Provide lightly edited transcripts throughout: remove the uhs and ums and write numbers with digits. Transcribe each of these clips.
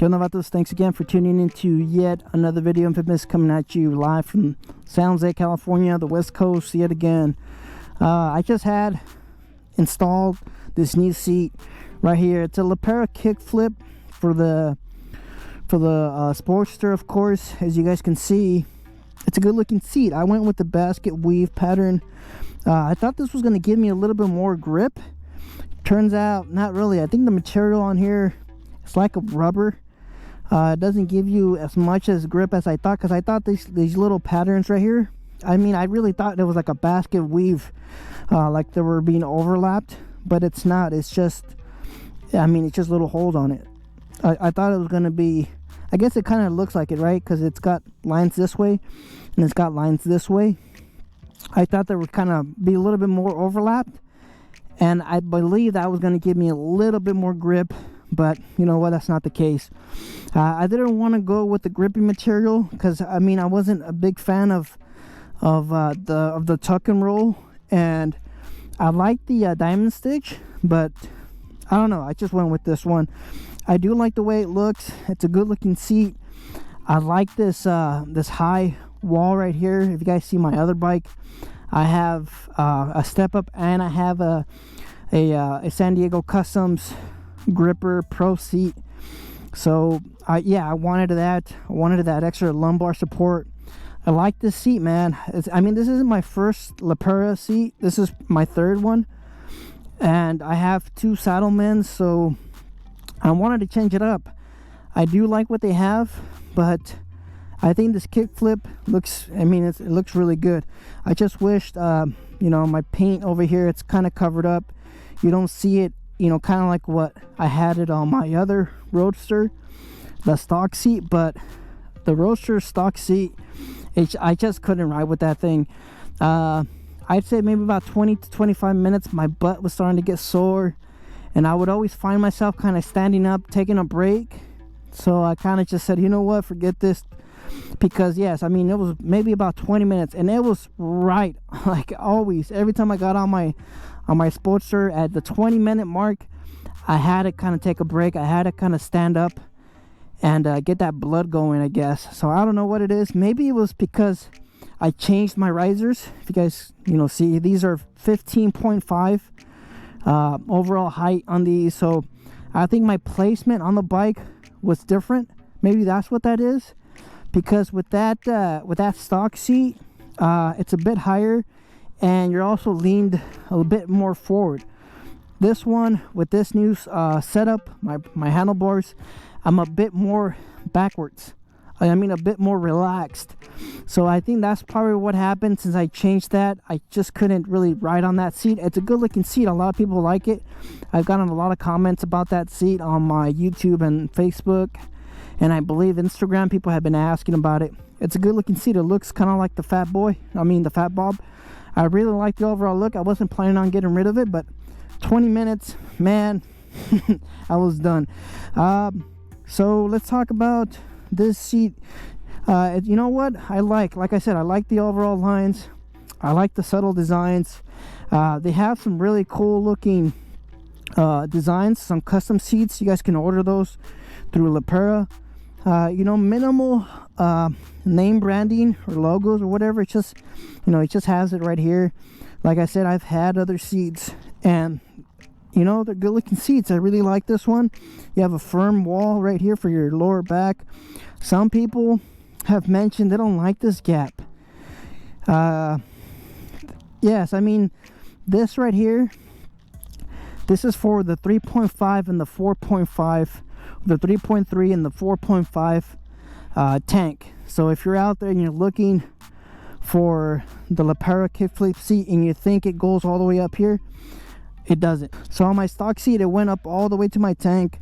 Yo Novatos, thanks again for tuning into yet another video. Memphis coming at you live from San Jose, California, the West Coast yet again. I just had installed this new seat right here. It's a Pera Kickflip for the Sportster, of course. As you guys can see, it's a good looking seat. I went with the basket weave pattern. I thought this was going to give me a little bit more grip. Turns out not really. I think the material on here, it's like a rubber. It doesn't give you as much as grip as I thought, because I thought these little patterns right here, I mean, I really thought it was like a basket weave, like they were being overlapped, but it's not. It's just, I mean, it's just little holes on it. I thought it was going to be, I guess it kind of looks like it, right? Because it's got lines this way and it's got lines this way. I thought there would kind of be a little bit more overlapped, and I believe that was going to give me a little bit more grip. But you know what, that's not the case. I didn't want to go with the grippy material because, I mean, I wasn't a big fan of the tuck and roll, and I like the diamond stitch, but I don't know, I just went with this one. I do like the way it looks. It's a good looking seat. I like this this high wall right here. If you guys see my other bike, I have a step up, and I have a San Diego Customs gripper pro seat. So yeah, I wanted that extra lumbar support. I like this seat, man. I mean, this isn't my first Pera seat. This is my third one, and I have two Saddlemen, so I wanted to change it up. I do like what they have, but I think this kickflip looks, I mean, it looks really good. I just wished, you know, my paint over here, it's kind of covered up. You don't see it, you know, kind of like what I had it on my other Roadster, the stock seat. But the Roadster stock seat, I just couldn't ride with that thing. I'd say maybe about 20 to 25 minutes, my butt was starting to get sore, and I would always find myself kind of standing up, taking a break. So I kind of just said, you know what, forget this. Because yes, I mean, it was maybe about 20 minutes, and it was right, like always. Every time I got on my Sportster at the 20-minute mark, I had to kind of take a break. I had to kind of stand up and get that blood going, I guess. So I don't know what it is. Maybe it was because I changed my risers. If you guys, you know, see, these are 15.5 overall height on these. So I think my placement on the bike was different. Maybe that's what that is. Because with that stock seat, it's a bit higher, and you're also leaned a bit more forward. This one, with this new setup, my handlebars, I'm a bit more backwards. I mean, a bit more relaxed. So I think that's probably what happened. Since I changed that, I just couldn't really ride on that seat. It's a good looking seat. A lot of people like it. I've gotten a lot of comments about that seat on my YouTube and Facebook, and I believe Instagram. People have been asking about it. It's a good looking seat. It looks kind of like the Fat Bob. I really like the overall look. I wasn't planning on getting rid of it, but 20 minutes, man, I was done. So let's talk about this seat. You know what? Like I said, I like the overall lines. I like the subtle designs. They have some really cool looking designs, some custom seats. You guys can order those through Pera. You know, minimal name branding or logos or whatever. It's just, you know, it just has it right here. Like I said, I've had other seats, and you know, they're good looking seats. I really like this one. You have a firm wall right here for your lower back. Some people have mentioned they don't like this gap. Yes, I mean, this right here, this is for the 3.5 and the 4.5, the 3.3 and the 4.5 tank. So if you're out there and you're looking for the Pera kickflip seat and you think it goes all the way up here, it doesn't. So on my stock seat, it went up all the way to my tank.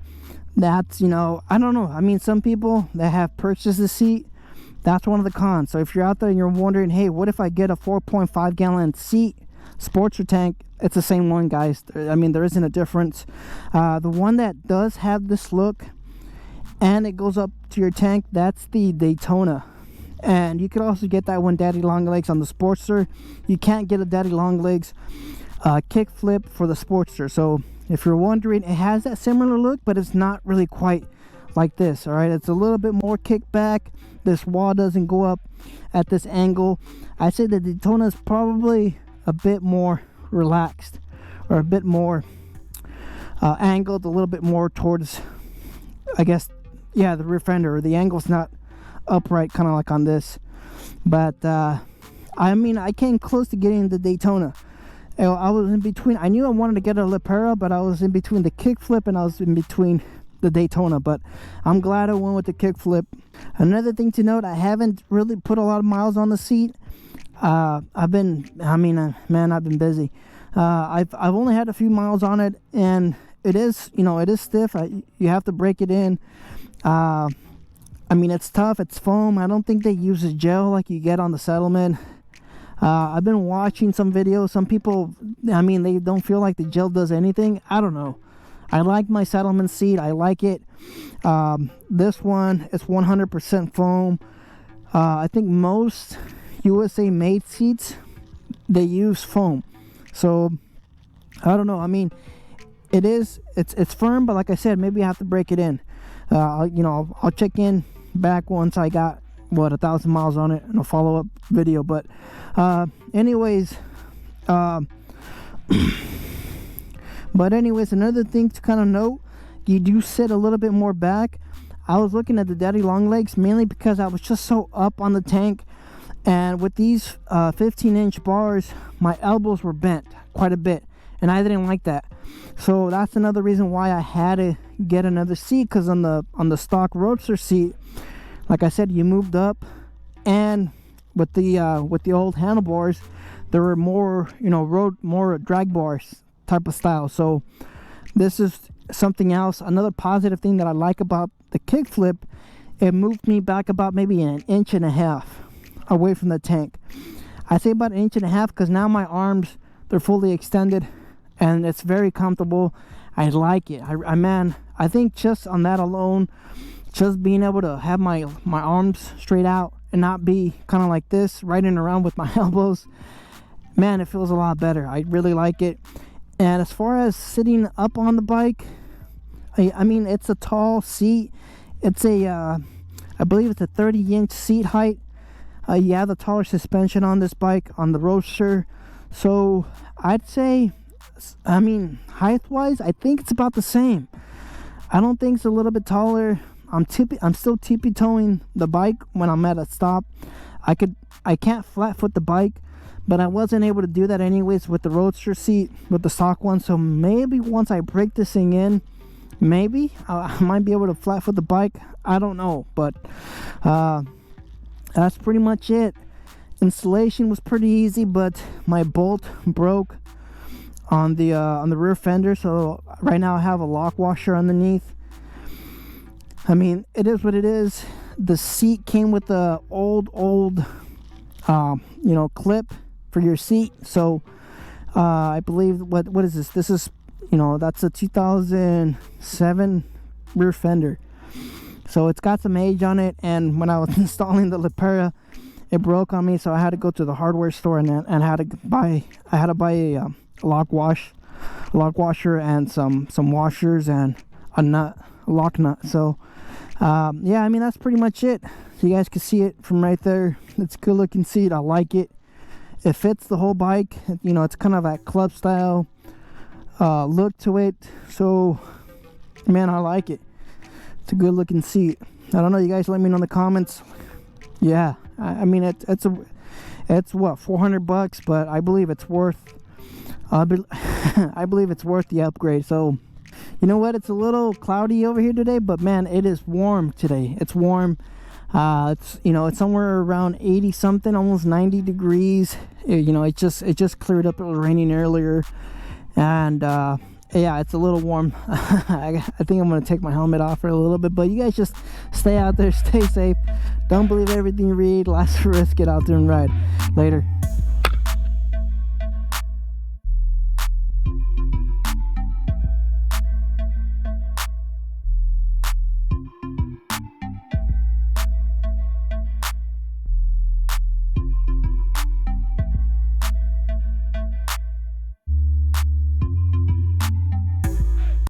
That's, you know, I don't know. I mean, some people that have purchased the seat, that's one of the cons. So if you're out there and you're wondering, hey, what if I get a 4.5 gallon seat, Sportster tank, it's the same one, guys. I mean, there isn't a difference. The one that does have this look and it goes up to your tank, that's the Daytona. And you could also get that one daddy long legs on the Sportster. You can't get a daddy long legs kickflip for the Sportster. So if you're wondering, it has that similar look, but it's not really quite like this. All right, it's a little bit more kickback. This wall doesn't go up at this angle. I say the Daytona is probably a bit more relaxed, or a bit more angled, a little bit more towards, I guess, yeah, the rear fender, or the angle's not upright, kind of like on this. But I mean, I came close to getting the Daytona. I was in between. I knew I wanted to get a Pera, but I was in between the kickflip and I was in between the Daytona. But I'm glad I went with the kickflip. Another thing to note, I haven't really put a lot of miles on the seat. I've been busy. I've only had a few miles on it, and it is, you know, it is stiff. You have to break it in. I mean, it's tough. It's foam. I don't think they use a gel like you get on the Saddlemen. I've been watching some videos. Some people, I mean, they don't feel like the gel does anything. I don't know. I like my Saddlemen seat. I like it. This one is 100% foam. I think most USA made seats, they use foam. So I don't know. I mean, it's firm, but like I said, maybe I have to break it in. You know, I'll check in back once I got 1,000 miles on it in a follow-up video. But anyways, another thing to kind of note, you do sit a little bit more back. I was looking at the daddy long legs mainly because I was just so up on the tank, and with these 15-inch bars, my elbows were bent quite a bit, and I didn't like that. So that's another reason why I had to get another seat, because on the stock Roadster seat, like I said, you moved up, and with the old handlebars, there were more, you know, more drag bars type of style. So this is something else. Another positive thing that I like about the kickflip, it moved me back about maybe 1.5 inches away from the tank. I say about 1.5 inches because now my arms, they're fully extended, and it's very comfortable. I like it. I think just on that alone, just being able to have my arms straight out and not be kind of like this, riding around with my elbows, man, it feels a lot better. I really like it. And as far as sitting up on the bike, I mean, it's a tall seat. It's I believe it's a 30-inch seat height. You have the taller suspension on this bike, on the Roadster. So I'd say, I mean, height-wise, I think it's about the same. I don't think it's a little bit taller. I'm still tippy-toeing the bike when I'm at a stop. I can't flat foot the bike, but I wasn't able to do that anyways with the Roadster seat, with the stock one. So maybe once I break this thing in, maybe I might be able to flat foot the bike. I don't know, but that's pretty much it. Installation was pretty easy, but my bolt broke on the rear fender, so right now I have a lock washer underneath. I mean, it is what it is. The seat came with the old you know, clip for your seat. So I believe, what is this? This is, you know, that's a 2007 rear fender. So it's got some age on it, and when I was installing the Pera, it broke on me, so I had to go to the hardware store and I had to buy a lock washer and some washers and a lock nut. So yeah, I mean, that's pretty much it. So you guys can see it from right there. It's a good looking seat. I like it. It fits the whole bike. You know, it's kind of that club style look to it. So man, I like it. It's a good looking seat. I don't know, you guys let me know in the comments. Yeah, I mean, it's what, $400, but I believe it's worth I believe it's worth the upgrade. So you know what, it's a little cloudy over here today, but man, it is warm today. It's warm. It's, you know, it's somewhere around 80 something, almost 90 degrees. You know, it just cleared up. It was raining earlier, and yeah, it's a little warm. I think I'm gonna take my helmet off for a little bit, but you guys just stay out there, stay safe, don't believe everything you read, life's a risk, get out there and ride. Later.